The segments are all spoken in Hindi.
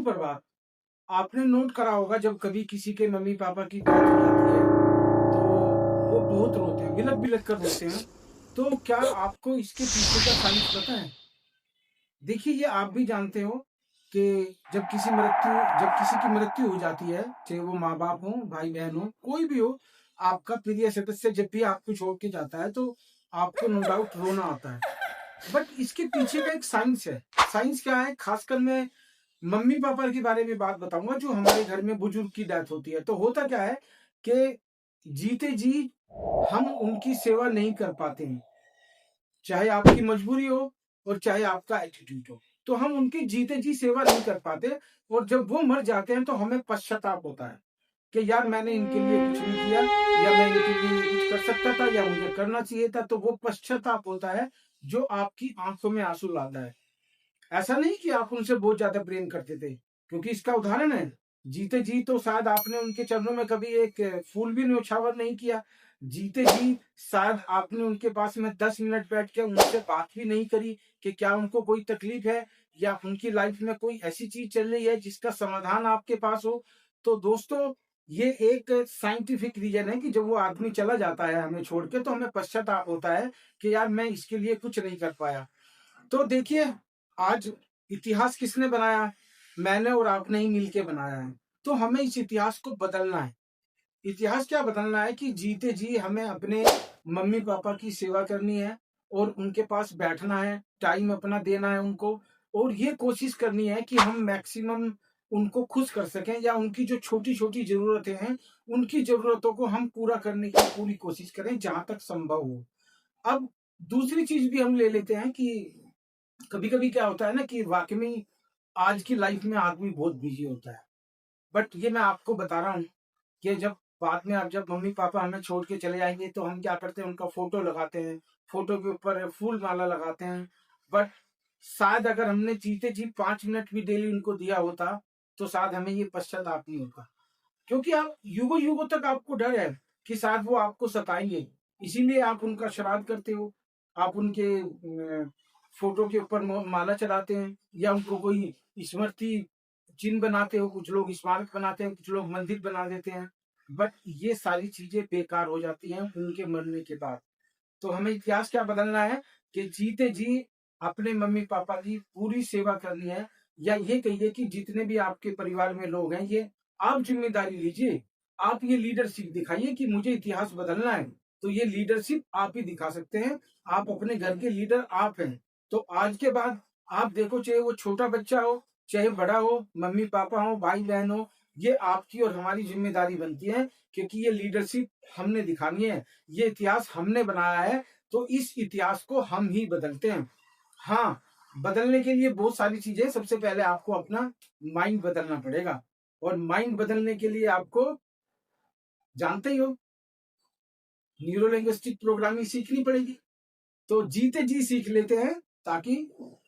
सुप्रभात। आपने नोट करा होगा जब कभी किसी के मम्मी-पापा की डेथ हो जाती है, तो वो बहुत रोते हैं, बिलख-बिलख कर रोते हैं। तो क्या आपको इसके पीछे का साइंस पता है? देखिए, ये आप भी जानते हो कि जब किसी की मृत्यु हो जाती है, चाहे वो माँ-बाप हों, भाई-बहन हों, कोई भी हो, आपका प्रिय सदस्य जब भी आपको छोड़ के जाता है, तो आपको नो डाउट रोना आता है। बट इसके पीछे का एक साइंस है। साइंस क्या है? खासकर मैं मम्मी-पापा के बारे में बात बताऊँगा जो हमारे घर में बुजुर्ग की डेथ होती है। तो होता क्या है कि जीते जी हम उनकी सेवा नहीं कर पाते हैं। चाहे आपकी मजबूरी हो और चाहे आपका एटीट्यूड हो। तो हम उनकी जीते जी सेवा नहीं कर पाते और जब वो मर जाते हैं तो हमें पश्चाताप होता है कि यार मैंने इनके लिए कुछ नहीं किया या मैं इनके लिए ये कुछ कर सकता था या मुझे करना चाहिए था। तो वो पश्चाताप होता है जो आपकी आँखों में आँसू लाता है। ऐसा नहीं कि आप उनसे बहुत ज़्यादा प्रेम करते थे, क्योंकि इसका उदाहरण है, जीते जी तो शायद आपने उनके चरणों में कभी एक फूल भी न्योछावर नहीं किया। जीते जी शायद आपने उनके पास में 10 मिनट बैठ के उनसे बात भी नहीं करी कि क्या उनको कोई तकलीफ है या उनकी लाइफ में कोई ऐसी चीज़ चल रही है जिसका समाधान आपके पास हो। तो दोस्तों, ये एक साइंटिफिक रीज़न है कि जब वो आदमी चला जाता है हमें छोड़ के तो हमें पश्चाताप होता है कि यार मैं इसके लिए कुछ नहीं कर पाया। तो देखिए, आज इतिहास किसने बनाया? मैंने और आपने ही मिलके बनाया है। तो हमें इस इतिहास को बदलना है। इतिहास क्या बदलना है कि जीते जी हमें अपने मम्मी-पापा की सेवा करनी है और उनके पास बैठना है, टाइम अपना देना है उनको और ये कोशिश करनी है कि हम मैक्सिमम उनको खुश कर सकें या उनकी जो छोटी-छोटी ज़रूरतें हैं, उनकी ज़रूरतों को हम पूरा करने की पूरी कोशिश करें जहाँ तक संभव हो। अब दूसरी चीज़ भी हम ले लेते हैं कि कभी-कभी क्या होता है ना कि वाक़ई में आज की लाइफ़ में आदमी बहुत बिज़ी होता है। बट ये मैं आपको बता रहा हूँ कि जब बाद में अब जब मम्मी-पापा हमें छोड़ के चले जाएँगे तो हम क्या करते हैं उनका फ़ोटो लगाते हैं, फ़ोटो के ऊपर फूल माला लगाते हैं। बट शायद अगर हमने जीते जी 5 मिनट भी डेली उनको दिया होता, तो शायद हमें ये पश्चाताप नहीं होता। क्योंकि आप युगों-युगों तक आपको डर है कि शायद वो आपको सताएँगे, इसीलिए आप उनका श्राद्ध करते हो। आप उनके फ़ोटो के ऊपर म माला चढ़ाते हैं या उनको कोई स्मृति चिन्ह बनाते हो, कुछ लोग स्मारक बनाते हैं, कुछ लोग मंदिर बना देते हैं। बट ये सारी चीज़ें बेकार हो जाती हैं उनके मरने के बाद। तो हमें इतिहास क्या बदलना है कि जीते जी अपने मम्मी-पापा की पूरी सेवा करनी है या ये कहिए कि जितने भी आपके परिवार में लोग हैं, ये आप ज़िम्मेदारी लीजिए। आप ये लीडरशिप दिखाइए कि मुझे इतिहास बदलना है, तो ये लीडरशिप आप ही दिखा सकते हैं। आप अपने घर के लीडर आप हैं। तो आज के बाद आप देखो चाहे वो छोटा बच्चा हो, चाहे बड़ा हो, मम्मी-पापा हो, भाई-बहन हो, ये आपकी और हमारी ज़िम्मेदारी बनती है क्योंकि ये लीडरशिप हमने दिखानी है। ये इतिहास हमने बनाया है, तो इस इतिहास को हम ही बदलते हैं। हाँ, बदलने के लिए बहुत सारी चीज़ें सबसे पहले आपको अपना माइंड बदलना पड़ेगा और माइंड बदलने के लिए आपको जानते ही हो न्यूरो लिंग्विस्टिक प्रोग्रामिंग सीखनी पड़ेगी। तो जीते जी सीख लेते हैं ताकि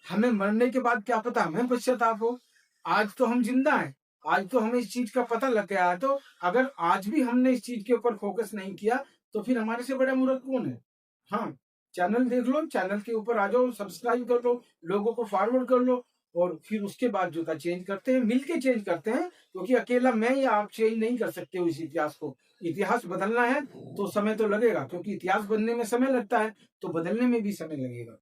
हमें मरने के बाद क्या पता हमें पश्चाताप हो। आज तो हम जिंदा हैं, आज तो हमें इस चीज का पता लग गया है, तो अगर आज भी हमने इस चीज के ऊपर फोकस नहीं किया तो फिर हमारे से बड़ा मूर्ख कौन है। हाँ, चैनल देख लो, चैनल के ऊपर आ जाओ, सब्सक्राइब कर लो, लोगों को फॉरवर्ड कर लो और फिर उसके बाद जो था चेंज करते हैं, मिलके चेंज करते हैं, क्योंकि अकेला मैं या आप चेंज नहीं कर सकते हो इस इतिहास को। इतिहास बदलना है तो समय तो लगेगा, क्योंकि इतिहास बनने में समय लगता है, तो बदलने में भी समय लगेगा।